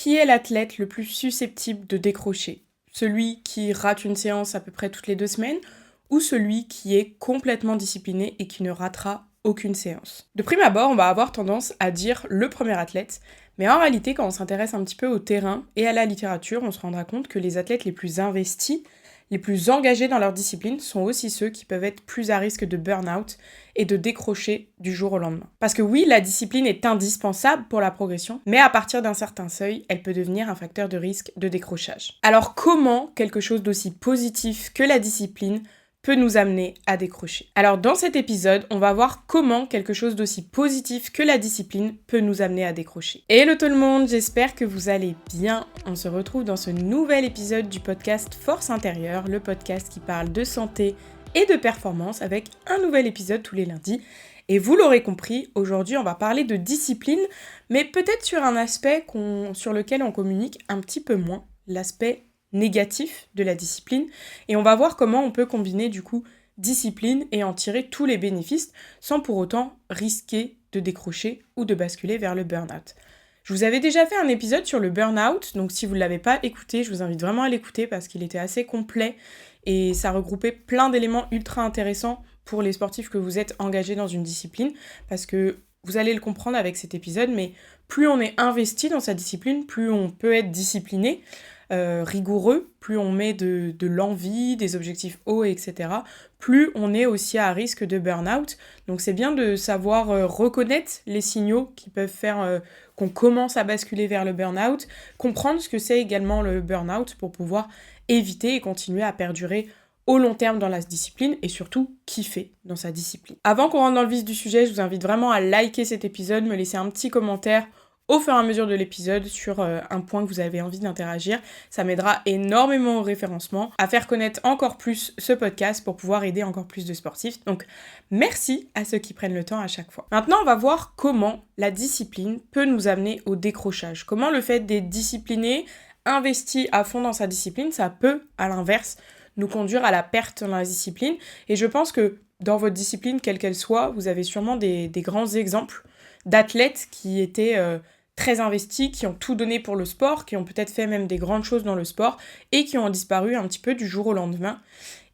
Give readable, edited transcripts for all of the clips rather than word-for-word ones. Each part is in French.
Qui est l'athlète le plus susceptible de décrocher? Celui qui rate une séance à peu près toutes les 2 semaines ou celui qui est complètement discipliné et qui ne ratera aucune séance? De prime abord, on va avoir tendance à dire le premier athlète, mais en réalité, quand on s'intéresse un petit peu au terrain et à la littérature, on se rendra compte que les athlètes les plus investis, les plus engagés dans leur discipline sont aussi ceux qui peuvent être plus à risque de burn-out et de décrocher du jour au lendemain. Parce que oui, la discipline est indispensable pour la progression, mais à partir d'un certain seuil, elle peut devenir un facteur de risque de décrochage. Alors comment quelque chose d'aussi positif que la discipline peut nous amener à décrocher? Alors dans cet épisode, on va voir comment quelque chose d'aussi positif que la discipline peut nous amener à décrocher. Hello tout le monde, j'espère que vous allez bien. On se retrouve dans ce nouvel épisode du podcast Force Intérieure, le podcast qui parle de santé et de performance avec un nouvel épisode tous les lundis. Et vous l'aurez compris, aujourd'hui on va parler de discipline, mais peut-être sur un aspect sur lequel on communique un petit peu moins, l'aspect négatif de la discipline, et on va voir comment on peut combiner du coup discipline et en tirer tous les bénéfices sans pour autant risquer de décrocher ou de basculer vers le burn-out. Je vous avais déjà fait un épisode sur le burn-out, donc si vous ne l'avez pas écouté, je vous invite vraiment à l'écouter parce qu'il était assez complet et ça regroupait plein d'éléments ultra intéressants pour les sportifs que vous êtes engagés dans une discipline, parce que vous allez le comprendre avec cet épisode, mais plus on est investi dans sa discipline, plus on peut être discipliné, rigoureux, plus on met de l'envie, des objectifs hauts, etc., plus on est aussi à risque de burn-out. Donc c'est bien de savoir reconnaître les signaux qui peuvent faire qu'on commence à basculer vers le burn-out, comprendre ce que c'est également le burn-out pour pouvoir éviter et continuer à perdurer au long terme dans la discipline et surtout kiffer dans sa discipline. Avant qu'on rentre dans le vif du sujet, je vous invite vraiment à liker cet épisode, me laisser un petit commentaire au fur et à mesure de l'épisode sur un point que vous avez envie d'interagir. Ça m'aidera énormément au référencement, à faire connaître encore plus ce podcast pour pouvoir aider encore plus de sportifs. Donc merci à ceux qui prennent le temps à chaque fois. Maintenant, on va voir comment la discipline peut nous amener au décrochage. Comment le fait d'être discipliné, investi à fond dans sa discipline, ça peut, à l'inverse, nous conduire à la perte dans la discipline. Et je pense que dans votre discipline, quelle qu'elle soit, vous avez sûrement des grands exemples d'athlètes qui étaient très investis, qui ont tout donné pour le sport, qui ont peut-être fait même des grandes choses dans le sport et qui ont disparu un petit peu du jour au lendemain.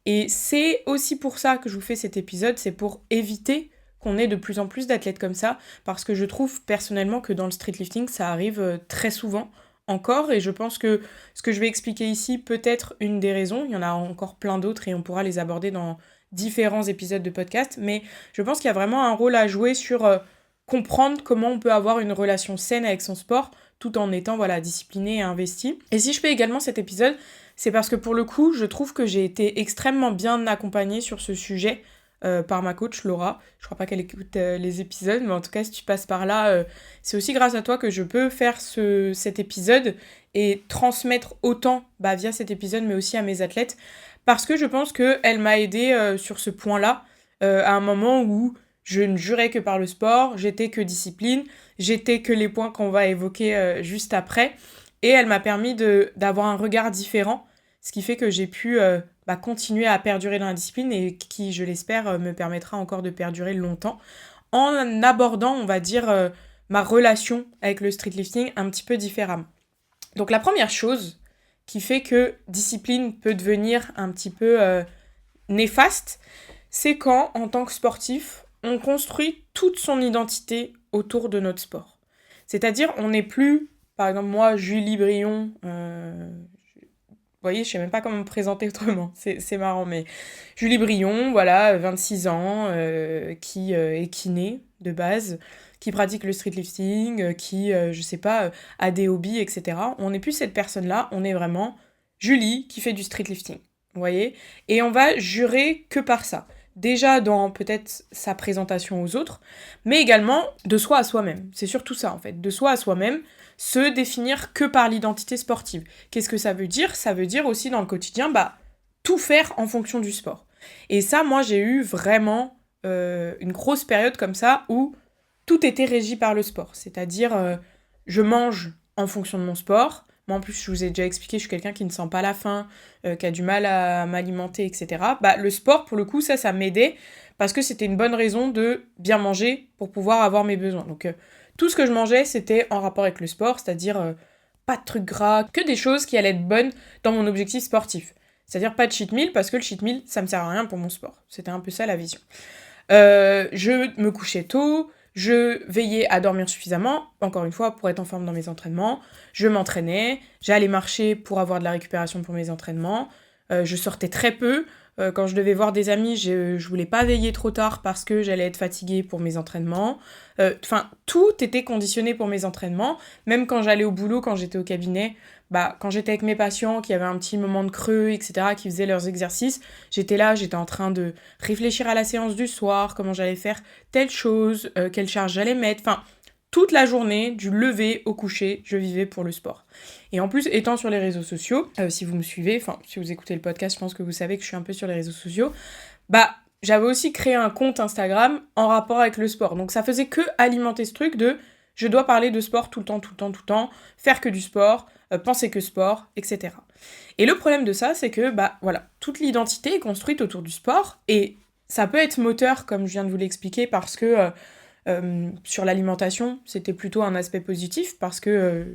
Et c'est aussi pour ça que je vous fais cet épisode, c'est pour éviter qu'on ait de plus en plus d'athlètes comme ça, parce que je trouve personnellement que dans le streetlifting, ça arrive très souvent encore, et je pense que ce que je vais expliquer ici peut être une des raisons. Il y en a encore plein d'autres et on pourra les aborder dans différents épisodes de podcast, mais je pense qu'il y a vraiment un rôle à jouer sur comprendre comment on peut avoir une relation saine avec son sport tout en étant discipliné et investi. Et si je fais également cet épisode, c'est parce que pour le coup, je trouve que j'ai été extrêmement bien accompagnée sur ce sujet par ma coach Laura. Je crois pas qu'elle écoute les épisodes, mais en tout cas, si tu passes par là, c'est aussi grâce à toi que je peux faire cet épisode et transmettre autant via cet épisode, mais aussi à mes athlètes, parce que je pense qu'elle m'a aidée sur ce point-là, à un moment où je ne jurais que par le sport, j'étais que discipline, j'étais que les points qu'on va évoquer juste après, et elle m'a permis d'avoir un regard différent, ce qui fait que j'ai pu continuer à perdurer dans la discipline et qui, je l'espère, me permettra encore de perdurer longtemps en abordant, on va dire, ma relation avec le streetlifting un petit peu différemment. Donc la première chose qui fait que discipline peut devenir un petit peu néfaste, c'est quand, en tant que sportif, on construit toute son identité autour de notre sport. C'est-à-dire, on n'est plus, par exemple, moi, Julie Brion, vous voyez, je sais même pas comment me présenter autrement, c'est marrant, mais Julie Brion, 26 ans, qui est kiné de base, qui pratique le streetlifting, qui, a des hobbies, etc. On n'est plus cette personne-là, on est vraiment Julie qui fait du streetlifting, vous voyez ? Et on va jurer que par ça. Déjà dans peut-être sa présentation aux autres, mais également de soi à soi-même. C'est surtout ça en fait, de soi à soi-même, se définir que par l'identité sportive. Qu'est-ce que ça veut dire ? Ça veut dire aussi dans le quotidien, tout faire en fonction du sport. Et ça, moi j'ai eu vraiment une grosse période comme ça où tout était régi par le sport. C'est-à-dire, je mange en fonction de mon sport. Moi, en plus, je vous ai déjà expliqué, je suis quelqu'un qui ne sent pas la faim, qui a du mal à m'alimenter, etc. Le sport, pour le coup, ça m'aidait parce que c'était une bonne raison de bien manger pour pouvoir avoir mes besoins. Donc, tout ce que je mangeais, c'était en rapport avec le sport, c'est-à-dire pas de trucs gras, que des choses qui allaient être bonnes dans mon objectif sportif. C'est-à-dire pas de cheat meal, parce que le cheat meal, ça me sert à rien pour mon sport. C'était un peu ça la vision. Je me couchais tôt, je veillais à dormir suffisamment, encore une fois, pour être en forme dans mes entraînements. Je m'entraînais, j'allais marcher pour avoir de la récupération pour mes entraînements. Je sortais très peu. Quand je devais voir des amis, je voulais pas veiller trop tard parce que j'allais être fatiguée pour mes entraînements. Tout était conditionné pour mes entraînements. Même quand j'allais au boulot, quand j'étais au cabinet, quand j'étais avec mes patients, qui avaient un petit moment de creux, etc., qui faisaient leurs exercices, j'étais là, j'étais en train de réfléchir à la séance du soir, comment j'allais faire telle chose, quelle charge j'allais mettre. Toute la journée, du lever au coucher, je vivais pour le sport. Et en plus, étant sur les réseaux sociaux, si vous me suivez, si vous écoutez le podcast, je pense que vous savez que je suis un peu sur les réseaux sociaux, j'avais aussi créé un compte Instagram en rapport avec le sport. Donc ça faisait que alimenter ce truc de je dois parler de sport tout le temps, faire que du sport, penser que sport, etc. Et le problème de ça, c'est que, toute l'identité est construite autour du sport, et ça peut être moteur, comme je viens de vous l'expliquer, parce que sur l'alimentation, c'était plutôt un aspect positif, parce que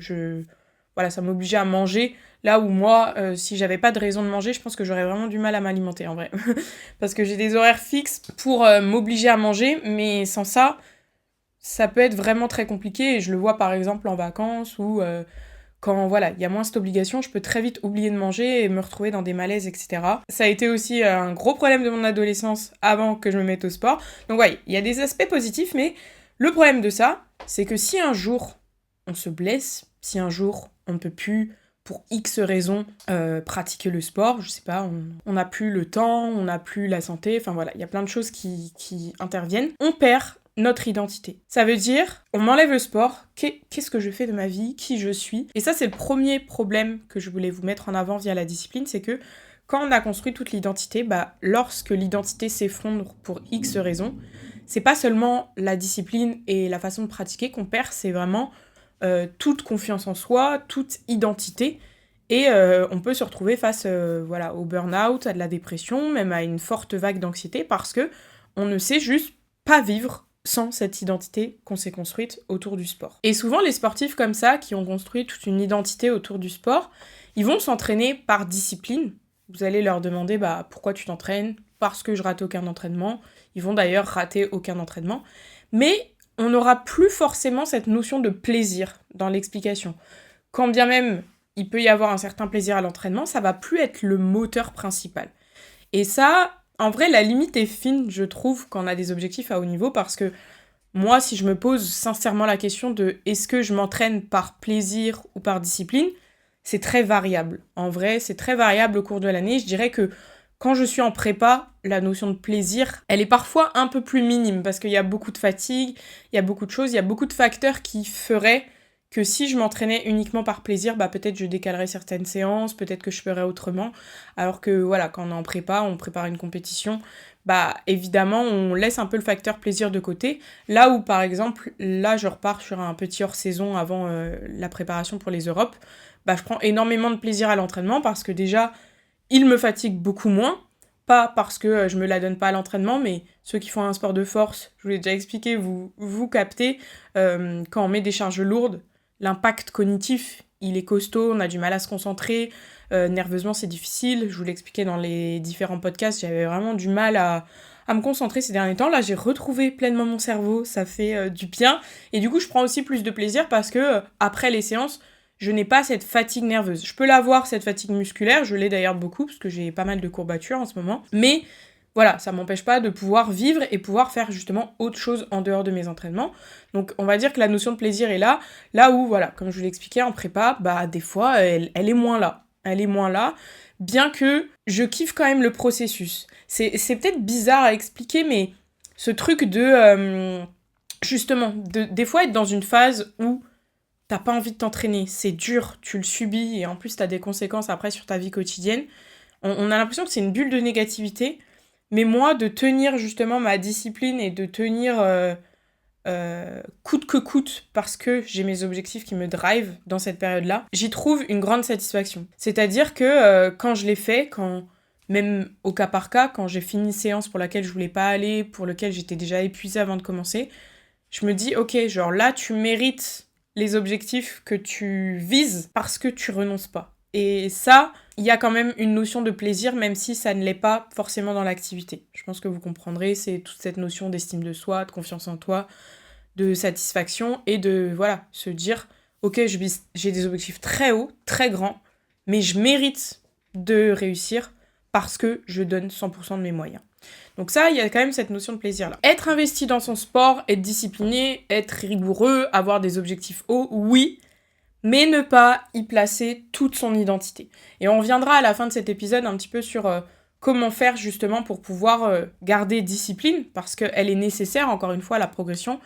ça m'obligeait à manger, là où moi, si j'avais pas de raison de manger, je pense que j'aurais vraiment du mal à m'alimenter, en vrai. Parce que j'ai des horaires fixes pour m'obliger à manger, mais sans ça, ça peut être vraiment très compliqué, et je le vois par exemple en vacances, ou quand il y a moins cette obligation, je peux très vite oublier de manger et me retrouver dans des malaises, etc. Ça a été aussi un gros problème de mon adolescence avant que je me mette au sport. Donc il y a des aspects positifs, mais le problème de ça, c'est que si un jour on se blesse, si un jour on ne peut plus, pour X raisons, pratiquer le sport, je sais pas, on n'a plus le temps, on n'a plus la santé, il y a plein de choses qui interviennent, on perd notre identité. Ça veut dire, on m'enlève le sport, qu'est-ce que je fais de ma vie, qui je suis. Et ça, c'est le premier problème que je voulais vous mettre en avant via la discipline, c'est que quand on a construit toute l'identité, lorsque l'identité s'effondre pour X raisons, c'est pas seulement la discipline et la façon de pratiquer qu'on perd, c'est vraiment toute confiance en soi, toute identité. Et on peut se retrouver face au burn-out, à de la dépression, même à une forte vague d'anxiété, parce que on ne sait juste pas vivre sans cette identité qu'on s'est construite autour du sport. Et souvent, les sportifs comme ça, qui ont construit toute une identité autour du sport, ils vont s'entraîner par discipline. Vous allez leur demander pourquoi tu t'entraînes, parce que je rate aucun entraînement. Ils vont d'ailleurs rater aucun entraînement. Mais on n'aura plus forcément cette notion de plaisir dans l'explication. Quand bien même il peut y avoir un certain plaisir à l'entraînement, ça va plus être le moteur principal. Et ça, en vrai, la limite est fine, je trouve, quand on a des objectifs à haut niveau, parce que moi, si je me pose sincèrement la question de est-ce que je m'entraîne par plaisir ou par discipline, c'est très variable. En vrai, c'est très variable au cours de l'année. Je dirais que quand je suis en prépa, la notion de plaisir, elle est parfois un peu plus minime, parce qu'il y a beaucoup de fatigue, il y a beaucoup de choses, il y a beaucoup de facteurs qui feraient que si je m'entraînais uniquement par plaisir, peut-être je décalerais certaines séances, peut-être que je ferais autrement. Alors que quand on est en prépa, on prépare une compétition, évidemment on laisse un peu le facteur plaisir de côté. Là où par exemple, là je repars sur un petit hors-saison avant la préparation pour les Europes, je prends énormément de plaisir à l'entraînement parce que déjà, il me fatigue beaucoup moins. Pas parce que je me la donne pas à l'entraînement, mais ceux qui font un sport de force, je vous l'ai déjà expliqué, vous captez, quand on met des charges lourdes, l'impact cognitif, il est costaud, on a du mal à se concentrer, nerveusement c'est difficile, je vous l'expliquais dans les différents podcasts, j'avais vraiment du mal à me concentrer ces derniers temps. Là, j'ai retrouvé pleinement mon cerveau, ça fait du bien, et du coup, je prends aussi plus de plaisir parce que après les séances, je n'ai pas cette fatigue nerveuse. Je peux l'avoir, cette fatigue musculaire, je l'ai d'ailleurs beaucoup, parce que j'ai pas mal de courbatures en ce moment, mais voilà, ça m'empêche pas de pouvoir vivre et pouvoir faire justement autre chose en dehors de mes entraînements. Donc on va dire que la notion de plaisir est là où, comme je vous l'expliquais en prépa, des fois, elle est moins là. Elle est moins là, bien que je kiffe quand même le processus. C'est peut-être bizarre à expliquer, mais ce truc de, justement, des fois être dans une phase où t'as pas envie de t'entraîner, c'est dur, tu le subis, et en plus t'as des conséquences après sur ta vie quotidienne. On a l'impression que c'est une bulle de négativité, mais moi, de tenir justement ma discipline et de tenir coûte que coûte, parce que j'ai mes objectifs qui me drive dans cette période-là, j'y trouve une grande satisfaction. C'est-à-dire que quand je l'ai fait, même au cas par cas, quand j'ai fini une séance pour laquelle je voulais pas aller, pour laquelle j'étais déjà épuisée avant de commencer, je me dis, ok, genre là, tu mérites les objectifs que tu vises parce que tu renonces pas. Et ça, il y a quand même une notion de plaisir, même si ça ne l'est pas forcément dans l'activité. Je pense que vous comprendrez, c'est toute cette notion d'estime de soi, de confiance en toi, de satisfaction et de, voilà, se dire, ok, j'ai des objectifs très hauts, très grands, mais je mérite de réussir parce que je donne 100% de mes moyens. Donc ça, il y a quand même cette notion de plaisir-là. Être investi dans son sport, être discipliné, être rigoureux, avoir des objectifs hauts, oui, mais ne pas y placer toute son identité. Et on reviendra à la fin de cet épisode un petit peu sur comment faire justement pour pouvoir garder discipline, parce qu'elle est nécessaire, encore une fois, la progression,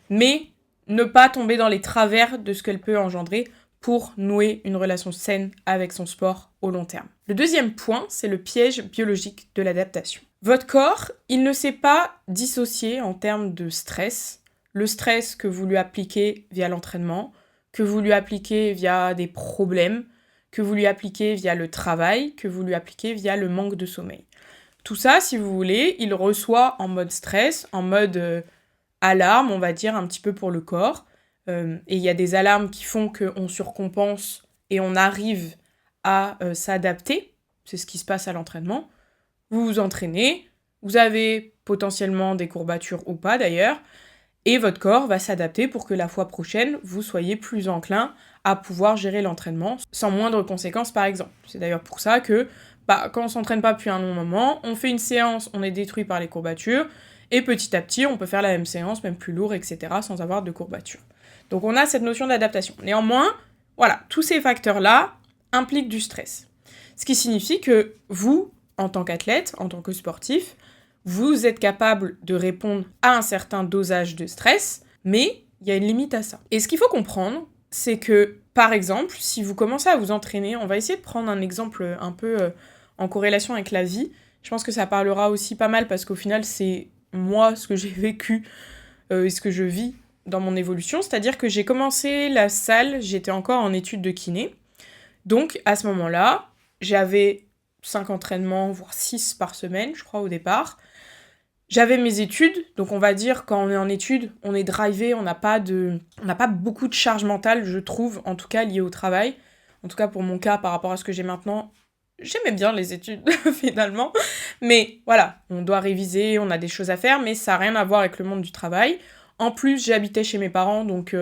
mais ne pas tomber dans les travers de ce qu'elle peut engendrer pour nouer une relation saine avec son sport au long terme. Le deuxième point, c'est le piège biologique de l'adaptation. Votre corps, il ne sait pas dissocier en termes de stress, le stress que vous lui appliquez via l'entraînement, que vous lui appliquez via des problèmes, que vous lui appliquez via le travail, que vous lui appliquez via le manque de sommeil. Tout ça, si vous voulez, il reçoit en mode stress, en mode alarme, on va dire, un petit peu pour le corps. Et il y a des alarmes qui font qu'on surcompense et on arrive à s'adapter. C'est ce qui se passe à l'entraînement. Vous vous entraînez, vous avez potentiellement des courbatures ou pas d'ailleurs, et votre corps va s'adapter pour que la fois prochaine, vous soyez plus enclin à pouvoir gérer l'entraînement sans moindre conséquence par exemple. C'est d'ailleurs pour ça que quand on s'entraîne pas depuis un long moment, on fait une séance, on est détruit par les courbatures, et petit à petit, on peut faire la même séance, même plus lourd, etc., sans avoir de courbatures. Donc on a cette notion d'adaptation. Néanmoins, voilà, tous ces facteurs-là impliquent du stress. Ce qui signifie que vous, en tant qu'athlète, en tant que sportif, vous êtes capable de répondre à un certain dosage de stress, mais il y a une limite à ça. Et ce qu'il faut comprendre, c'est que, par exemple, si vous commencez à vous entraîner, on va essayer de prendre un exemple un peu en corrélation avec la vie. Je pense que ça parlera aussi pas mal parce qu'au final, c'est moi ce que j'ai vécu et ce que je vis dans mon évolution. C'est-à-dire que j'ai commencé la salle, j'étais encore en études de kiné. Donc, à ce moment-là, j'avais 5 entraînements, voire 6 par semaine, je crois, au départ. J'avais mes études, donc on va dire quand on est en études, on est drivé, on n'a pas beaucoup de charge mentale, je trouve, en tout cas liée au travail. En tout cas pour mon cas, par rapport à ce que j'ai maintenant, j'aimais bien les études finalement. Mais voilà, on doit réviser, on a des choses à faire, mais ça n'a rien à voir avec le monde du travail. En plus, j'habitais chez mes parents, donc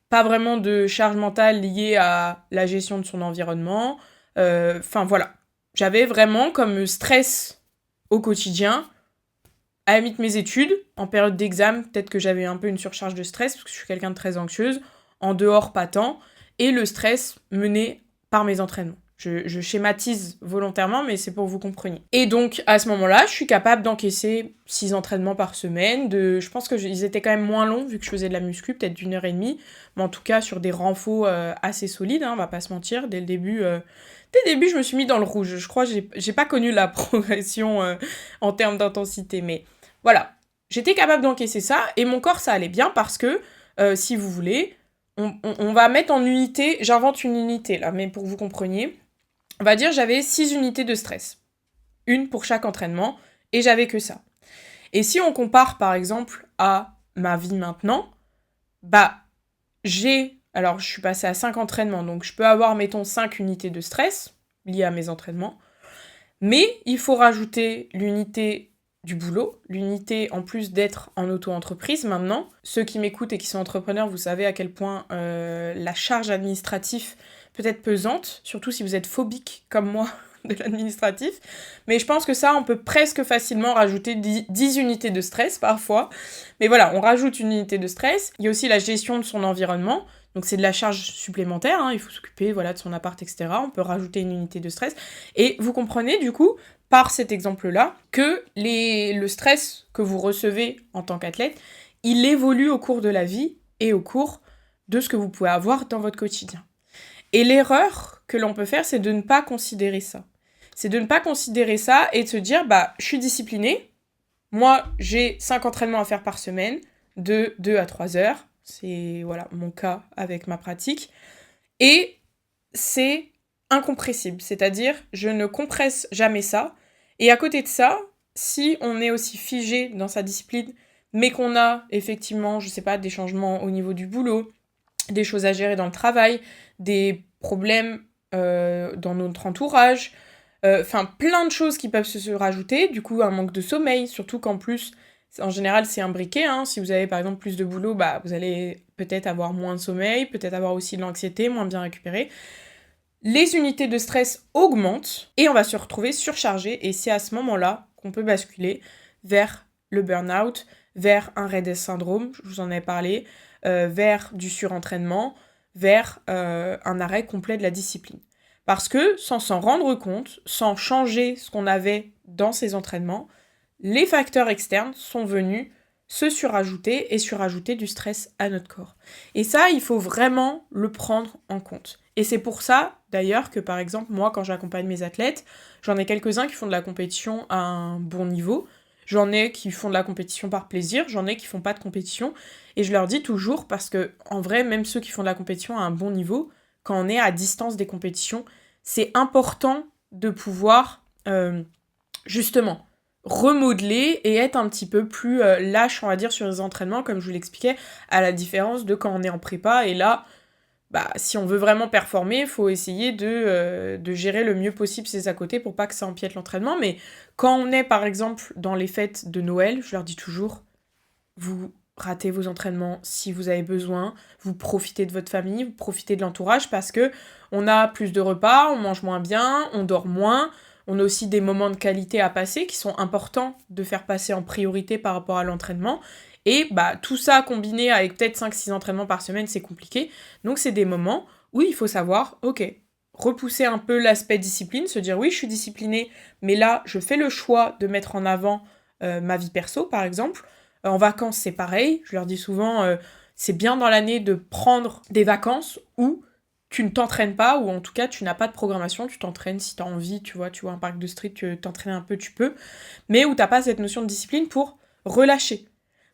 pas vraiment de charge mentale liée à la gestion de son environnement. Enfin voilà, j'avais vraiment comme stress au quotidien, à la limite mes études, en période d'examen, peut-être que j'avais un peu une surcharge de stress, parce que je suis quelqu'un de très anxieuse, en dehors pas tant, et le stress mené par mes entraînements. Je schématise volontairement, mais c'est pour que vous compreniez. Et donc, à ce moment-là, je suis capable d'encaisser 6 entraînements par semaine. Je pense qu'ils étaient quand même moins longs, vu que je faisais de la muscu, peut-être d'1 h 30, mais en tout cas sur des renfos assez solides, on va pas se mentir. Dès le début, je me suis mis dans le rouge. Je crois que j'ai pas connu la progression en termes d'intensité, mais voilà. J'étais capable d'encaisser ça, et mon corps, ça allait bien, parce que, si vous voulez, on va mettre en unité, j'invente une unité là, mais pour que vous compreniez, on va dire j'avais 6 unités de stress. Une pour chaque entraînement, et j'avais que ça. Et si on compare par exemple à ma vie maintenant, alors je suis passée à 5 entraînements, donc je peux avoir, mettons, 5 unités de stress liées à mes entraînements, mais il faut rajouter l'unité du boulot, l'unité en plus d'être en auto-entreprise maintenant. Ceux qui m'écoutent et qui sont entrepreneurs, vous savez à quel point la charge administrative peut être pesante, surtout si vous êtes phobique comme moi de l'administratif. Mais je pense que ça, on peut presque facilement rajouter 10 unités de stress parfois. Mais voilà, on rajoute une unité de stress. Il y a aussi la gestion de son environnement. Donc c'est de la charge supplémentaire, il faut s'occuper de son appart, etc. On peut rajouter une unité de stress. Et vous comprenez du coup, par cet exemple-là, que le stress que vous recevez en tant qu'athlète, il évolue au cours de la vie et au cours de ce que vous pouvez avoir dans votre quotidien. Et l'erreur que l'on peut faire, c'est de ne pas considérer ça. C'est de ne pas considérer ça et de se dire, je suis disciplinée, moi j'ai 5 entraînements à faire par semaine, de 2 à 3 heures, c'est mon cas avec ma pratique, et c'est incompressible, c'est-à-dire je ne compresse jamais ça, et à côté de ça, si on est aussi figé dans sa discipline, mais qu'on a effectivement, des changements au niveau du boulot, des choses à gérer dans le travail, des problèmes dans notre entourage, enfin plein de choses qui peuvent se rajouter, du coup un manque de sommeil, surtout qu'en plus, en général c'est imbriqué, hein. Si vous avez par exemple plus de boulot, bah vous allez peut-être avoir moins de sommeil, peut-être avoir aussi de l'anxiété, moins bien récupérer. Les unités de stress augmentent et on va se retrouver surchargé et c'est à ce moment-là qu'on peut basculer vers le burn-out, vers un Red S syndrome, je vous en ai parlé, vers du surentraînement, vers un arrêt complet de la discipline. Parce que sans s'en rendre compte, sans changer ce qu'on avait dans ces entraînements, les facteurs externes sont venus se surajouter et surajouter du stress à notre corps. Et ça, il faut vraiment le prendre en compte. Et c'est pour ça, d'ailleurs, que par exemple, moi, quand j'accompagne mes athlètes, j'en ai quelques-uns qui font de la compétition à un bon niveau, j'en ai qui font de la compétition par plaisir, j'en ai qui font pas de compétition, et je leur dis toujours, parce que, en vrai, même ceux qui font de la compétition à un bon niveau, quand on est à distance des compétitions, c'est important de pouvoir, justement, remodeler et être un petit peu plus lâche, on va dire, sur les entraînements, comme je vous l'expliquais, à la différence de quand on est en prépa, et là, bah, si on veut vraiment performer, il faut essayer de gérer le mieux possible ses à côté pour pas que ça empiète l'entraînement. Mais quand on est, par exemple, dans les fêtes de Noël, je leur dis toujours, vous ratez vos entraînements si vous avez besoin, vous profitez de votre famille, vous profitez de l'entourage parce que on a plus de repas, on mange moins bien, on dort moins, on a aussi des moments de qualité à passer qui sont importants de faire passer en priorité par rapport à l'entraînement. Et bah, tout ça combiné avec peut-être 5-6 entraînements par semaine, c'est compliqué. Donc c'est des moments où il faut savoir, ok, repousser un peu l'aspect discipline, se dire oui, je suis disciplinée, mais là, je fais le choix de mettre en avant ma vie perso, par exemple. En vacances, c'est pareil. Je leur dis souvent, c'est bien dans l'année de prendre des vacances où tu ne t'entraînes pas, ou en tout cas, tu n'as pas de programmation, tu t'entraînes si tu as envie, tu vois un parc de street, tu t'entraînes un peu, tu peux, mais où tu n'as pas cette notion de discipline pour relâcher,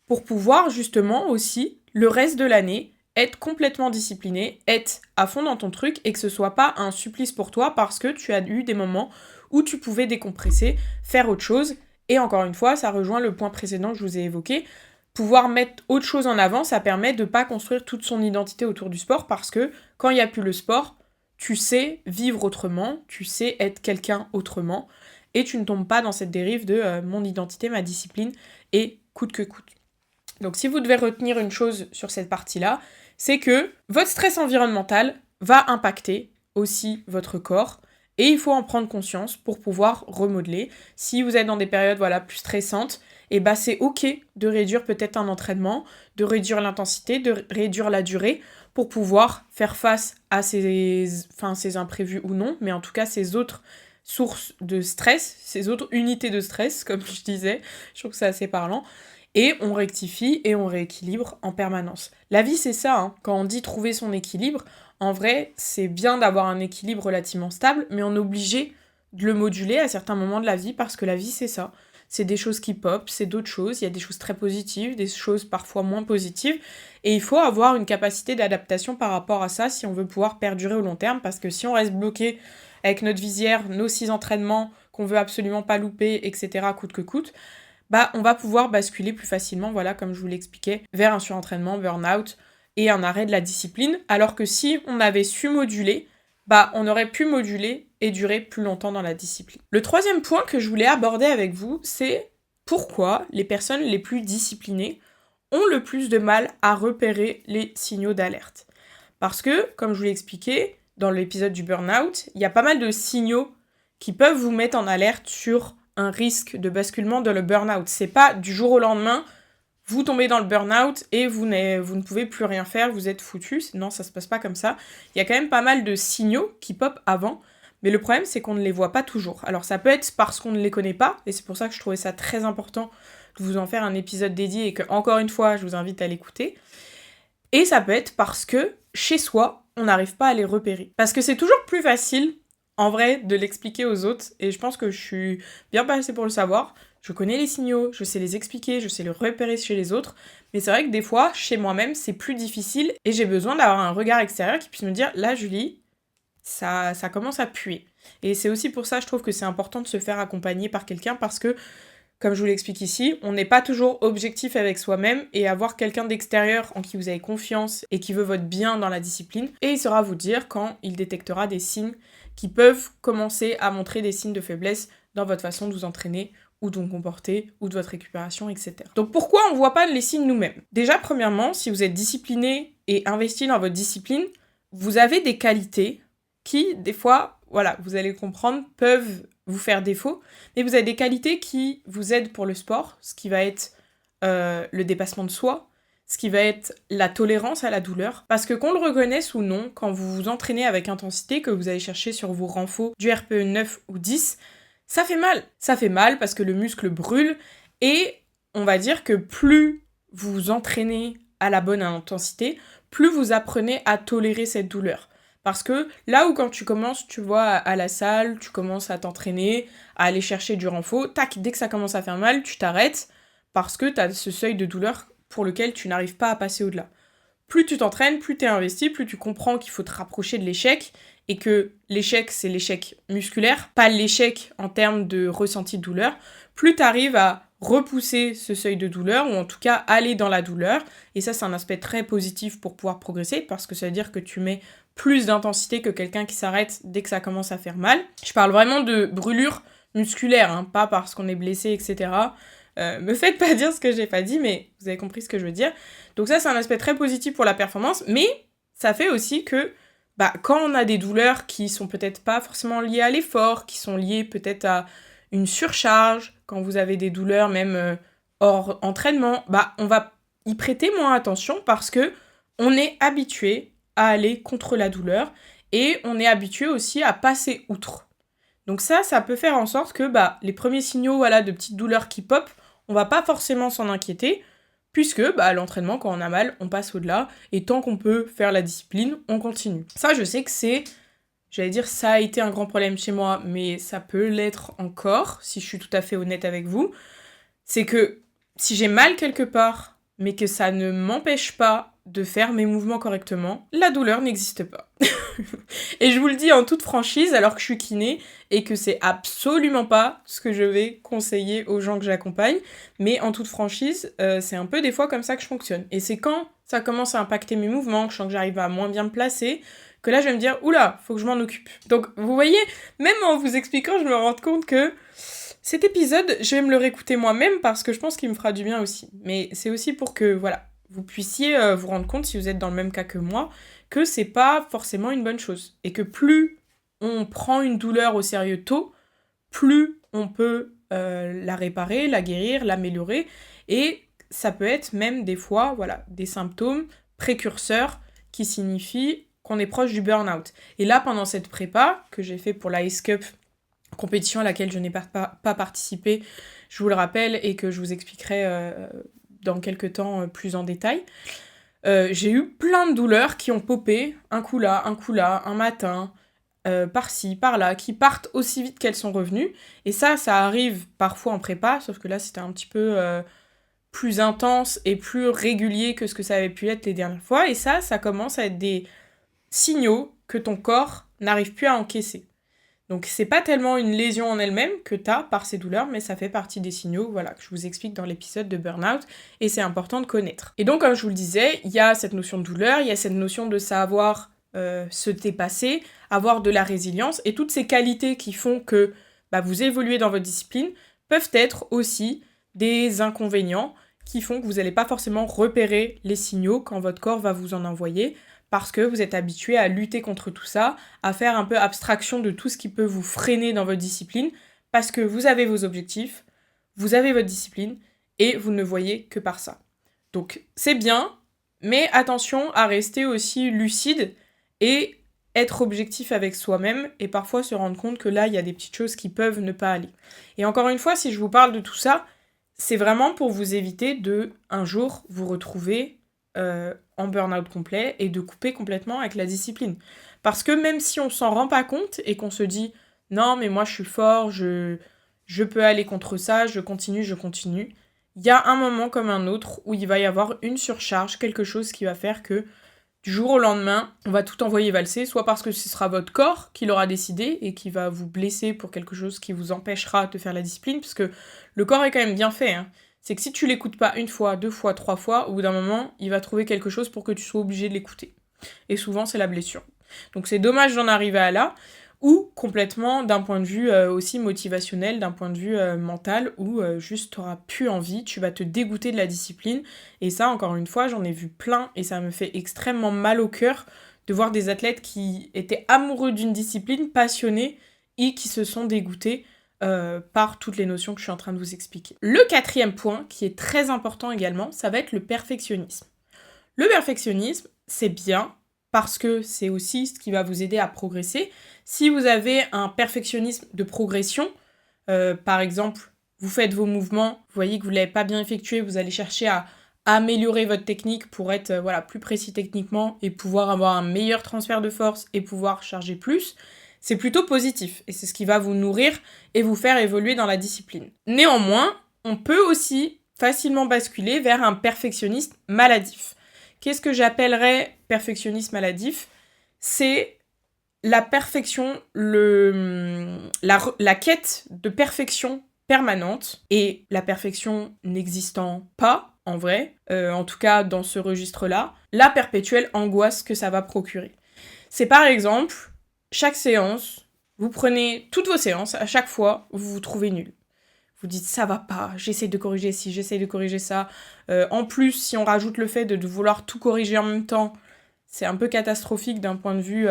pour pouvoir justement aussi, le reste de l'année, être complètement discipliné, être à fond dans ton truc, et que ce soit pas un supplice pour toi parce que tu as eu des moments où tu pouvais décompresser, faire autre chose. Et encore une fois, ça rejoint le point précédent que je vous ai évoqué. Pouvoir mettre autre chose en avant, ça permet de ne pas construire toute son identité autour du sport parce que quand il n'y a plus le sport, tu sais vivre autrement, tu sais être quelqu'un autrement et tu ne tombes pas dans cette dérive de mon identité, ma discipline et coûte que coûte. Donc si vous devez retenir une chose sur cette partie-là, c'est que votre stress environnemental va impacter aussi votre corps. Et il faut en prendre conscience pour pouvoir remodeler. Si vous êtes dans des périodes plus stressantes, et bah c'est ok de réduire peut-être un entraînement, de réduire l'intensité, de réduire la durée pour pouvoir faire face à ces imprévus ou non, mais en tout cas ces autres sources de stress, ces autres unités de stress, comme je disais, je trouve que c'est assez parlant. Et on rectifie et on rééquilibre en permanence. La vie, c'est ça, hein. Quand on dit trouver son équilibre, en vrai, c'est bien d'avoir un équilibre relativement stable, mais on est obligé de le moduler à certains moments de la vie, parce que la vie, c'est ça. C'est des choses qui pop, c'est d'autres choses, il y a des choses très positives, des choses parfois moins positives, et il faut avoir une capacité d'adaptation par rapport à ça si on veut pouvoir perdurer au long terme, parce que si on reste bloqué avec notre visière, nos 6 entraînements qu'on veut absolument pas louper, etc., coûte que coûte, bah on va pouvoir basculer plus facilement, voilà, comme je vous l'expliquais, vers un surentraînement, burn-out et un arrêt de la discipline, alors que si on avait su moduler, bah on aurait pu moduler et durer plus longtemps dans la discipline. Le troisième point que je voulais aborder avec vous, c'est pourquoi les personnes les plus disciplinées ont le plus de mal à repérer les signaux d'alerte. Parce que, comme je vous l'ai expliqué, dans l'épisode du burn-out, il y a pas mal de signaux qui peuvent vous mettre en alerte sur un risque de basculement dans le burn-out. C'est pas du jour au lendemain, vous tombez dans le burn-out et vous ne pouvez plus rien faire, vous êtes foutu. Non, ça se passe pas comme ça. Il y a quand même pas mal de signaux qui popent avant, mais le problème, c'est qu'on ne les voit pas toujours. Alors ça peut être parce qu'on ne les connaît pas, et c'est pour ça que je trouvais ça très important de vous en faire un épisode dédié et que, encore une fois, je vous invite à l'écouter. Et ça peut être parce que, chez soi, on n'arrive pas à les repérer. Parce que c'est toujours plus facile, en vrai, de l'expliquer aux autres, et je pense que je suis bien placée pour le savoir. Je connais les signaux, je sais les expliquer, je sais les repérer chez les autres, mais c'est vrai que des fois, chez moi-même, c'est plus difficile, et j'ai besoin d'avoir un regard extérieur qui puisse me dire « Là, Julie, ça commence à puer ». Et c'est aussi pour ça, je trouve que c'est important de se faire accompagner par quelqu'un, parce que comme je vous l'explique ici, on n'est pas toujours objectif avec soi-même et avoir quelqu'un d'extérieur en qui vous avez confiance et qui veut votre bien dans la discipline, et il saura vous dire quand il détectera des signes qui peuvent commencer à montrer des signes de faiblesse dans votre façon de vous entraîner ou de vous comporter, ou de votre récupération, etc. Donc pourquoi on ne voit pas les signes nous-mêmes ? Déjà, premièrement, si vous êtes discipliné et investi dans votre discipline, vous avez des qualités qui, des fois, voilà, vous allez comprendre, peuvent vous faire défaut, mais vous avez des qualités qui vous aident pour le sport, ce qui va être le dépassement de soi, ce qui va être la tolérance à la douleur, parce que qu'on le reconnaisse ou non, quand vous vous entraînez avec intensité, que vous allez chercher sur vos renforts du RPE 9 ou 10, ça fait mal. Ça fait mal parce que le muscle brûle, et on va dire que plus vous vous entraînez à la bonne intensité, plus vous apprenez à tolérer cette douleur. Parce que là où quand tu commences, tu vois, à la salle, tu commences à t'entraîner, à aller chercher du renfort, tac, dès que ça commence à faire mal, tu t'arrêtes parce que tu as ce seuil de douleur pour lequel tu n'arrives pas à passer au-delà. Plus tu t'entraînes, plus tu es investi, plus tu comprends qu'il faut te rapprocher de l'échec et que l'échec, c'est l'échec musculaire, pas l'échec en termes de ressenti de douleur. Plus tu arrives à repousser ce seuil de douleur, ou en tout cas aller dans la douleur, et ça c'est un aspect très positif pour pouvoir progresser, parce que ça veut dire que tu mets plus d'intensité que quelqu'un qui s'arrête dès que ça commence à faire mal. Je parle vraiment de brûlure musculaire, hein, pas parce qu'on est blessé, etc. Me faites pas dire ce que j'ai pas dit, mais vous avez compris ce que je veux dire. Donc ça c'est un aspect très positif pour la performance, mais ça fait aussi que quand on a des douleurs qui sont peut-être pas forcément liées à l'effort, qui sont liées peut-être à une surcharge, quand vous avez des douleurs même hors entraînement, on va y prêter moins attention parce que on est habitué à aller contre la douleur et on est habitué aussi à passer outre. Donc ça peut faire en sorte que les premiers signaux de petites douleurs qui pop, on va pas forcément s'en inquiéter, puisque à l'entraînement, quand on a mal, on passe au-delà, et tant qu'on peut faire la discipline, on continue. Ça, je sais que ça a été un grand problème chez moi, mais ça peut l'être encore, si je suis tout à fait honnête avec vous. C'est que si j'ai mal quelque part, mais que ça ne m'empêche pas de faire mes mouvements correctement, la douleur n'existe pas. Et je vous le dis en toute franchise, alors que je suis kiné, et que c'est absolument pas ce que je vais conseiller aux gens que j'accompagne, mais en toute franchise, c'est un peu des fois comme ça que je fonctionne. Et c'est quand ça commence à impacter mes mouvements, que je sens que j'arrive à moins bien me placer, que là je vais me dire, oula, faut que je m'en occupe. Donc vous voyez, même en vous expliquant, je me rends compte que cet épisode, je vais me le réécouter moi-même parce que je pense qu'il me fera du bien aussi. Mais c'est aussi pour que, vous puissiez vous rendre compte, si vous êtes dans le même cas que moi, que c'est pas forcément une bonne chose. Et que plus on prend une douleur au sérieux tôt, plus on peut la réparer, la guérir, l'améliorer. Et ça peut être même des fois, des symptômes précurseurs qui signifient qu'on est proche du burn-out. Et là, pendant cette prépa que j'ai fait pour la Ice Cup, compétition à laquelle je n'ai pas participé, je vous le rappelle, et que je vous expliquerai dans quelques temps plus en détail, j'ai eu plein de douleurs qui ont popé, un coup là, un matin, par-ci, par-là, qui partent aussi vite qu'elles sont revenues. Et ça arrive parfois en prépa, sauf que là c'était un petit peu plus intense et plus régulier que ce que ça avait pu être les dernières fois. Et ça commence à être des signaux que ton corps n'arrive plus à encaisser. Donc c'est pas tellement une lésion en elle-même que t'as par ces douleurs, mais ça fait partie des signaux que je vous explique dans l'épisode de burn-out, et c'est important de connaître. Et donc comme je vous le disais, il y a cette notion de douleur, il y a cette notion de savoir se dépasser, avoir de la résilience, et toutes ces qualités qui font que vous évoluez dans votre discipline peuvent être aussi des inconvénients qui font que vous n'allez pas forcément repérer les signaux quand votre corps va vous en envoyer, parce que vous êtes habitué à lutter contre tout ça, à faire un peu abstraction de tout ce qui peut vous freiner dans votre discipline, parce que vous avez vos objectifs, vous avez votre discipline, et vous ne voyez que par ça. Donc c'est bien, mais attention à rester aussi lucide et être objectif avec soi-même, et parfois se rendre compte que là, il y a des petites choses qui peuvent ne pas aller. Et encore une fois, si je vous parle de tout ça, c'est vraiment pour vous éviter de, un jour, vous retrouver en burn-out complet et de couper complètement avec la discipline. Parce que même si on s'en rend pas compte et qu'on se dit « Non, mais moi je suis fort, je peux aller contre ça, je continue », il y a un moment comme un autre où il va y avoir une surcharge, quelque chose qui va faire que du jour au lendemain, on va tout envoyer valser, soit parce que ce sera votre corps qui l'aura décidé et qui va vous blesser pour quelque chose qui vous empêchera de faire la discipline, parce que le corps est quand même bien fait, hein. C'est que si tu l'écoutes pas une fois, deux fois, trois fois, au bout d'un moment, il va trouver quelque chose pour que tu sois obligé de l'écouter. Et souvent, c'est la blessure. Donc c'est dommage d'en arriver à là, ou complètement d'un point de vue aussi motivationnel, d'un point de vue mental, où juste t'auras plus envie, tu vas te dégoûter de la discipline. Et ça, encore une fois, j'en ai vu plein, et ça me fait extrêmement mal au cœur de voir des athlètes qui étaient amoureux d'une discipline, passionnés, et qui se sont dégoûtés par toutes les notions que je suis en train de vous expliquer. Le quatrième point, qui est très important également, ça va être le perfectionnisme. Le perfectionnisme, c'est bien, parce que c'est aussi ce qui va vous aider à progresser. Si vous avez un perfectionnisme de progression, par exemple, vous faites vos mouvements, vous voyez que vous ne l'avez pas bien effectué, vous allez chercher à améliorer votre technique pour être plus précis techniquement et pouvoir avoir un meilleur transfert de force et pouvoir charger plus, c'est plutôt positif et c'est ce qui va vous nourrir et vous faire évoluer dans la discipline. Néanmoins, on peut aussi facilement basculer vers un perfectionniste maladif. Qu'est-ce que j'appellerais perfectionniste maladif ? C'est la perfection, la quête de perfection permanente, et la perfection n'existant pas, en vrai, en tout cas dans ce registre-là, la perpétuelle angoisse que ça va procurer. C'est par exemple, chaque séance, vous prenez toutes vos séances, à chaque fois, vous vous trouvez nul. Vous dites ça va pas, j'essaie de corriger ci, j'essaie de corriger ça. En plus, si on rajoute le fait de vouloir tout corriger en même temps, c'est un peu catastrophique d'un point de vue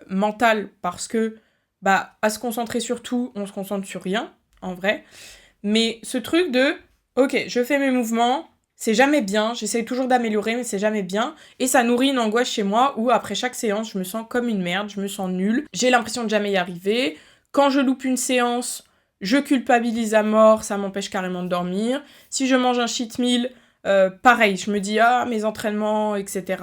mental, parce que à se concentrer sur tout, on se concentre sur rien, en vrai. Mais ce truc de, ok, je fais mes mouvements, c'est jamais bien, j'essaie toujours d'améliorer, mais c'est jamais bien, et ça nourrit une angoisse chez moi, où après chaque séance, je me sens comme une merde, je me sens nulle, j'ai l'impression de jamais y arriver. Quand je loupe une séance, je culpabilise à mort, ça m'empêche carrément de dormir. Si je mange un cheat meal, pareil, je me dis, mes entraînements, etc.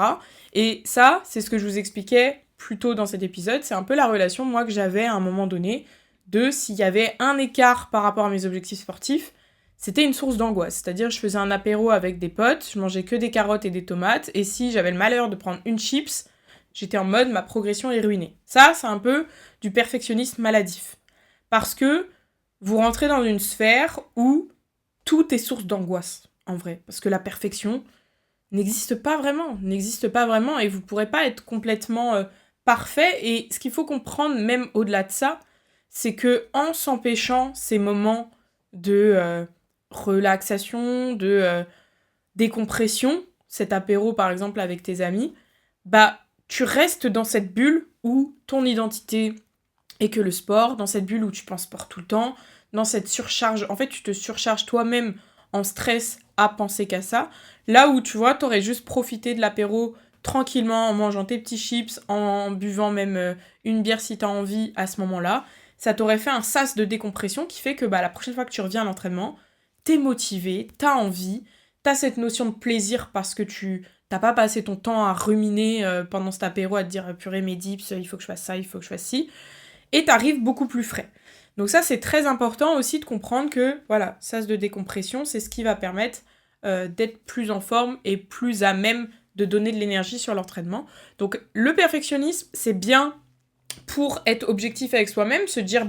Et ça, c'est ce que je vous expliquais plus tôt dans cet épisode, c'est un peu la relation, moi, que j'avais à un moment donné, de s'il y avait un écart par rapport à mes objectifs sportifs, c'était une source d'angoisse. C'est-à-dire, je faisais un apéro avec des potes, je mangeais que des carottes et des tomates, et si j'avais le malheur de prendre une chips, j'étais en mode, ma progression est ruinée. Ça, c'est un peu du perfectionnisme maladif. Parce que vous rentrez dans une sphère où tout est source d'angoisse, en vrai. Parce que la perfection n'existe pas vraiment, et vous pourrez pas être complètement parfait. Et ce qu'il faut comprendre, même au-delà de ça, c'est que en s'empêchant ces moments de relaxation, de décompression, cet apéro par exemple avec tes amis, tu restes dans cette bulle où ton identité est que le sport, dans cette bulle où tu penses sport tout le temps, dans cette surcharge, en fait tu te surcharges toi-même en stress à penser qu'à ça, là où tu vois, t'aurais juste profité de l'apéro tranquillement en mangeant tes petits chips, en buvant même une bière si t'as envie à ce moment-là, ça t'aurait fait un sas de décompression qui fait que la prochaine fois que tu reviens à l'entraînement, t'es motivé, t'as envie, t'as cette notion de plaisir parce que t'as pas passé ton temps à ruminer pendant cet apéro, à te dire purée mes dips, il faut que je fasse ça, il faut que je fasse ci, et t'arrives beaucoup plus frais. Donc ça, c'est très important aussi de comprendre que, voilà, sas de décompression, c'est ce qui va permettre d'être plus en forme et plus à même de donner de l'énergie sur l'entraînement. Donc le perfectionnisme, c'est bien pour être objectif avec soi-même, se dire,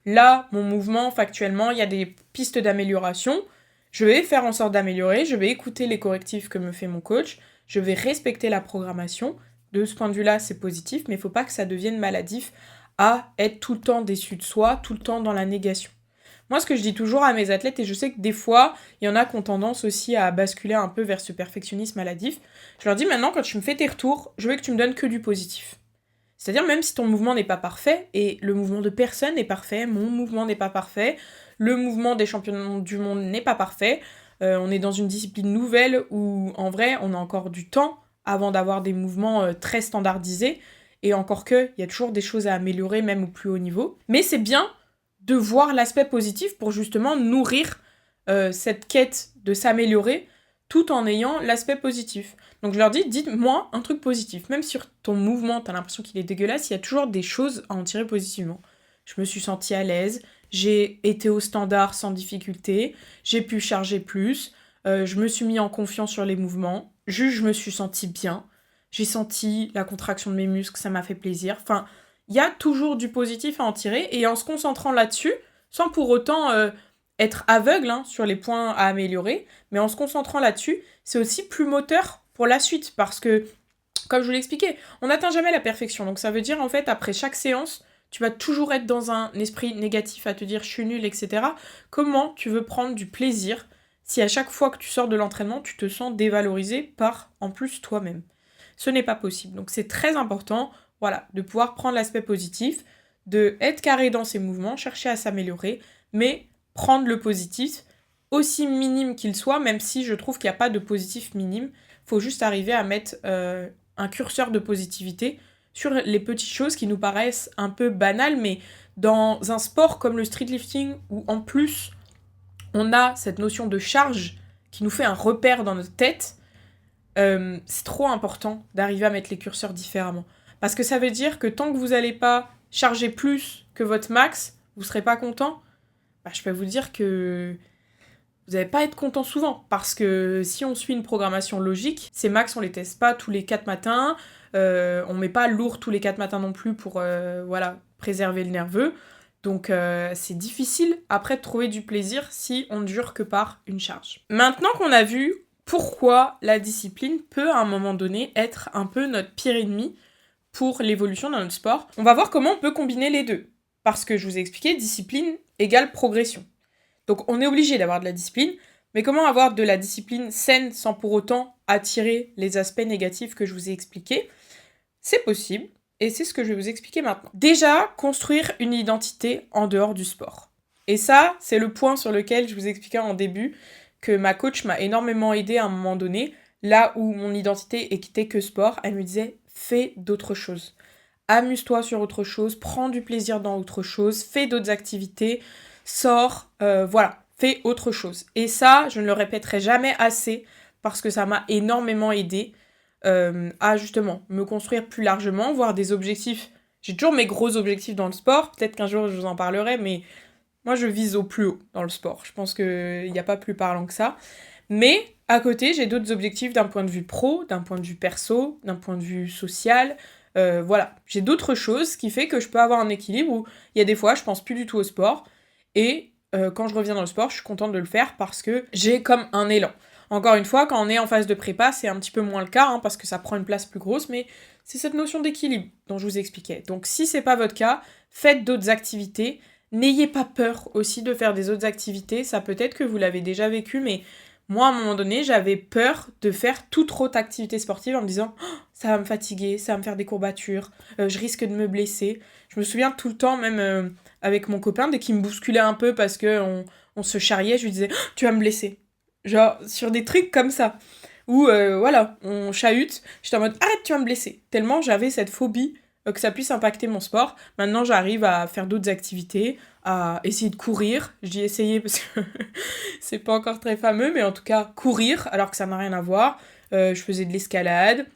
là, mon mouvement, factuellement, il y a des pistes d'amélioration, je vais faire en sorte d'améliorer, je vais écouter les correctifs que me fait mon coach, je vais respecter la programmation. De ce point de vue-là, c'est positif, mais il ne faut pas que ça devienne maladif à être tout le temps déçu de soi, tout le temps dans la négation. Moi, ce que je dis toujours à mes athlètes, et je sais que des fois, il y en a qui ont tendance aussi à basculer un peu vers ce perfectionnisme maladif, je leur dis maintenant, quand tu me fais tes retours, je veux que tu me donnes que du positif. C'est-à-dire, même si ton mouvement n'est pas parfait, et le mouvement de personne n'est parfait, mon mouvement n'est pas parfait, le mouvement des champions du monde n'est pas parfait, on est dans une discipline nouvelle où, en vrai, on a encore du temps avant d'avoir des mouvements très standardisés, et encore que, il y a toujours des choses à améliorer, même au plus haut niveau. Mais c'est bien de voir l'aspect positif pour justement nourrir cette quête de s'améliorer tout en ayant l'aspect positif. Donc je leur dis, dites-moi un truc positif. Même sur ton mouvement, t'as l'impression qu'il est dégueulasse, il y a toujours des choses à en tirer positivement. Je me suis sentie à l'aise, j'ai été au standard sans difficulté, j'ai pu charger plus, je me suis mis en confiance sur les mouvements, je me suis sentie bien. j'ai senti la contraction de mes muscles, ça m'a fait plaisir. Enfin, il y a toujours du positif à en tirer, et en se concentrant là-dessus, sans pour autant être aveugle sur les points à améliorer, mais en se concentrant là-dessus, c'est aussi plus moteur pour la suite, parce que, comme je vous l'expliquais, on n'atteint jamais la perfection. Donc ça veut dire, en fait, après chaque séance, tu vas toujours être dans un esprit négatif à te dire « je suis nul », etc. Comment tu veux prendre du plaisir si à chaque fois que tu sors de l'entraînement, tu te sens dévalorisé par, en plus, toi-même? Ce n'est pas possible. Donc c'est très important, voilà, de pouvoir prendre l'aspect positif, de être carré dans ses mouvements, chercher à s'améliorer, mais prendre le positif, aussi minime qu'il soit, même si je trouve qu'il n'y a pas de positif minime. Il faut juste arriver à mettre un curseur de positivité sur les petites choses qui nous paraissent un peu banales, mais dans un sport comme le streetlifting, où en plus on a cette notion de charge qui nous fait un repère dans notre tête, c'est trop important d'arriver à mettre les curseurs différemment. Parce que ça veut dire que tant que vous n'allez pas charger plus que votre max, vous ne serez pas content. Je peux vous dire que vous n'allez pas être content souvent. Parce que si on suit une programmation logique, ces max, on les teste pas tous les 4 matins. On met pas lourd tous les 4 matins non plus pour préserver le nerveux. Donc c'est difficile après de trouver du plaisir si on ne dure que par une charge. Maintenant qu'on a vu pourquoi la discipline peut à un moment donné être un peu notre pire ennemi pour l'évolution dans notre sport, on va voir comment on peut combiner les deux. Parce que je vous ai expliqué, discipline égale progression. Donc on est obligé d'avoir de la discipline, mais comment avoir de la discipline saine sans pour autant attirer les aspects négatifs que je vous ai expliqués? C'est possible, et c'est ce que je vais vous expliquer maintenant. Déjà, construire une identité en dehors du sport. Et ça, c'est le point sur lequel je vous expliquais en début que ma coach m'a énormément aidée à un moment donné, là où mon identité était que sport. Elle me disait, fais d'autres choses. Amuse-toi sur autre chose, prends du plaisir dans autre chose, fais d'autres activités, sors, fais autre chose. Et ça, je ne le répéterai jamais assez parce que ça m'a énormément aidée à justement me construire plus largement, voir des objectifs. J'ai toujours mes gros objectifs dans le sport, peut-être qu'un jour je vous en parlerai, mais moi je vise au plus haut dans le sport. Je pense qu'il n'y a pas plus parlant que ça. Mais à côté, j'ai d'autres objectifs d'un point de vue pro, d'un point de vue perso, d'un point de vue social. J'ai d'autres choses, ce qui fait que je peux avoir un équilibre où il y a des fois je pense plus du tout au sport et quand je reviens dans le sport, je suis contente de le faire parce que j'ai comme un élan. Encore une fois, quand on est en phase de prépa, c'est un petit peu moins le cas parce que ça prend une place plus grosse, mais c'est cette notion d'équilibre dont je vous expliquais. Donc si c'est pas votre cas, faites d'autres activités. N'ayez pas peur aussi de faire des autres activités, ça peut être que vous l'avez déjà vécu, mais moi, à un moment donné, j'avais peur de faire toute autre activité sportive en me disant oh, ça va me fatiguer, ça va me faire des courbatures, je risque de me blesser. Je me souviens tout le temps, même avec mon copain, dès qu'il me bousculait un peu parce qu'on se charriait, je lui disais oh, tu vas me blesser. Genre, sur des trucs comme ça. Où, on chahute, j'étais en mode arrête, tu vas me blesser. Tellement j'avais cette phobie que ça puisse impacter mon sport. Maintenant, j'arrive à faire d'autres activités, à essayer de courir. Je dis essayer parce que c'est pas encore très fameux, mais en tout cas, courir, alors que ça n'a rien à voir. Je faisais de l'escalade,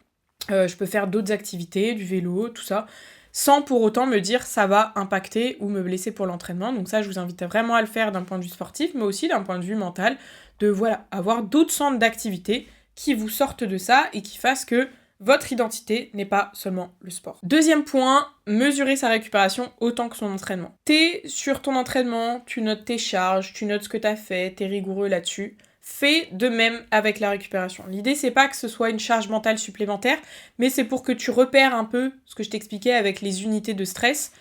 je peux faire d'autres activités, du vélo, tout ça, sans pour autant me dire ça va impacter ou me blesser pour l'entraînement. Donc ça, je vous invite vraiment à le faire d'un point de vue sportif, mais aussi d'un point de vue mental, de avoir d'autres centres d'activité qui vous sortent de ça et qui fassent que votre identité n'est pas seulement le sport. Deuxième point, mesurer sa récupération autant que son entraînement. T'es sur ton entraînement, tu notes tes charges, tu notes ce que t'as fait, t'es rigoureux là-dessus. Fais de même avec la récupération. L'idée, c'est pas que ce soit une charge mentale supplémentaire, mais c'est pour que tu repères un peu ce que je t'expliquais avec les unités de stress,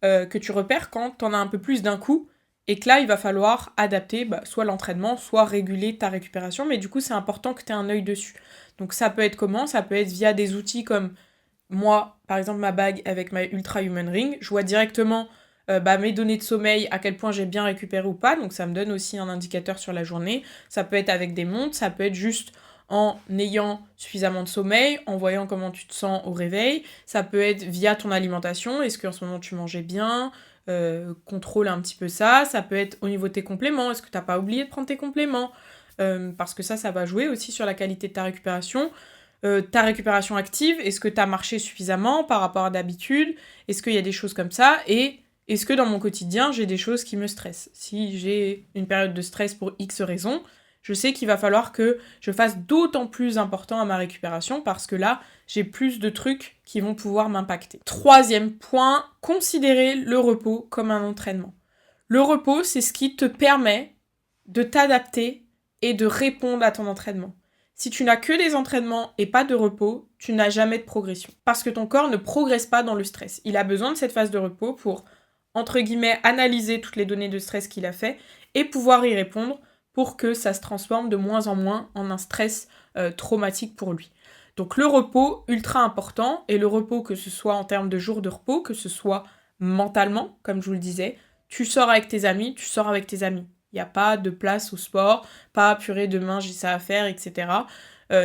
que tu repères quand t'en as un peu plus d'un coup, et que là, il va falloir adapter soit l'entraînement, soit réguler ta récupération, mais du coup, c'est important que tu aies un œil dessus. Donc ça peut être comment? Ça peut être via des outils comme moi, par exemple ma bague avec ma Ultra Human Ring, je vois directement mes données de sommeil, à quel point j'ai bien récupéré ou pas, donc ça me donne aussi un indicateur sur la journée. Ça peut être avec des montres, ça peut être juste en ayant suffisamment de sommeil, en voyant comment tu te sens au réveil, ça peut être via ton alimentation, est-ce qu'en ce moment tu mangeais bien, contrôle un petit peu ça peut être au niveau de tes compléments, est-ce que t'as pas oublié de prendre tes compléments, parce que ça va jouer aussi sur la qualité de ta récupération. Ta récupération active, est-ce que t'as marché suffisamment par rapport à d'habitude, est-ce qu'il y a des choses comme ça, et est-ce que dans mon quotidien j'ai des choses qui me stressent. Si j'ai une période de stress pour X raisons, Je sais qu'il va falloir que je fasse d'autant plus important à ma récupération parce que là, j'ai plus de trucs qui vont pouvoir m'impacter. Troisième point, considérer le repos comme un entraînement. Le repos, c'est ce qui te permet de t'adapter et de répondre à ton entraînement. Si tu n'as que des entraînements et pas de repos, tu n'as jamais de progression. Parce que ton corps ne progresse pas dans le stress. Il a besoin de cette phase de repos pour, entre guillemets, analyser toutes les données de stress qu'il a fait et pouvoir y répondre pour que ça se transforme de moins en moins en un stress traumatique pour lui. Donc le repos, ultra important, et le repos, que ce soit en termes de jours de repos, que ce soit mentalement, comme je vous le disais, tu sors avec tes amis, tu sors avec tes amis. Il n'y a pas de place au sport, pas purée demain j'ai ça à faire, etc.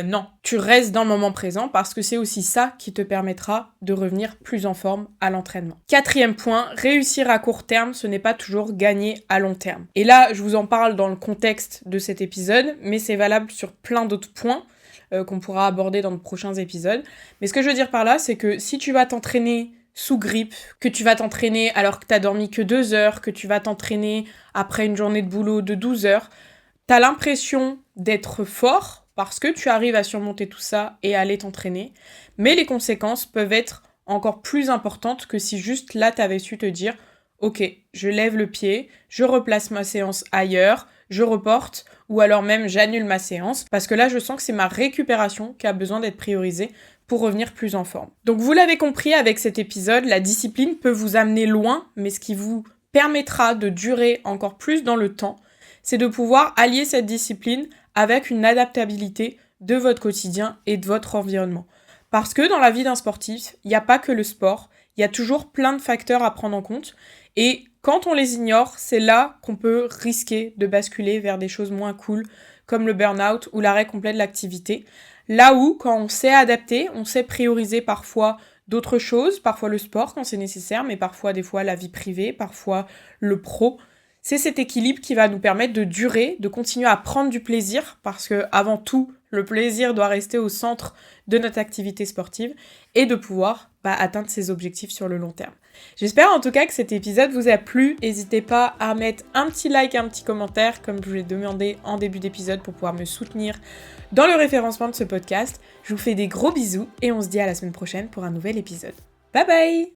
Non, tu restes dans le moment présent parce que c'est aussi ça qui te permettra de revenir plus en forme à l'entraînement. Quatrième point, réussir à court terme, ce n'est pas toujours gagner à long terme. Et là, je vous en parle dans le contexte de cet épisode, mais c'est valable sur plein d'autres points qu'on pourra aborder dans de prochains épisodes. Mais ce que je veux dire par là, c'est que si tu vas t'entraîner sous grippe, que tu vas t'entraîner alors que t'as dormi que 2 heures, que tu vas t'entraîner après une journée de boulot de 12 heures, t'as l'impression d'être fort parce que tu arrives à surmonter tout ça et à aller t'entraîner, mais les conséquences peuvent être encore plus importantes que si juste là t'avais su te dire « Ok, je lève le pied, je replace ma séance ailleurs, je reporte, ou alors même j'annule ma séance, parce que là je sens que c'est ma récupération qui a besoin d'être priorisée pour revenir plus en forme. » Donc vous l'avez compris avec cet épisode, la discipline peut vous amener loin, mais ce qui vous permettra de durer encore plus dans le temps, c'est de pouvoir allier cette discipline avec une adaptabilité de votre quotidien et de votre environnement. Parce que dans la vie d'un sportif, il n'y a pas que le sport, il y a toujours plein de facteurs à prendre en compte, et quand on les ignore, c'est là qu'on peut risquer de basculer vers des choses moins cool, comme le burn-out ou l'arrêt complet de l'activité. Là où, quand on sait adapter, on sait prioriser parfois d'autres choses, parfois le sport quand c'est nécessaire, mais parfois des fois la vie privée, parfois le pro. C'est cet équilibre qui va nous permettre de durer, de continuer à prendre du plaisir, parce que avant tout, le plaisir doit rester au centre de notre activité sportive, et de pouvoir atteindre ses objectifs sur le long terme. J'espère en tout cas que cet épisode vous a plu. N'hésitez pas à mettre un petit like, un petit commentaire, comme je vous l'ai demandé en début d'épisode, pour pouvoir me soutenir dans le référencement de ce podcast. Je vous fais des gros bisous, et on se dit à la semaine prochaine pour un nouvel épisode. Bye bye!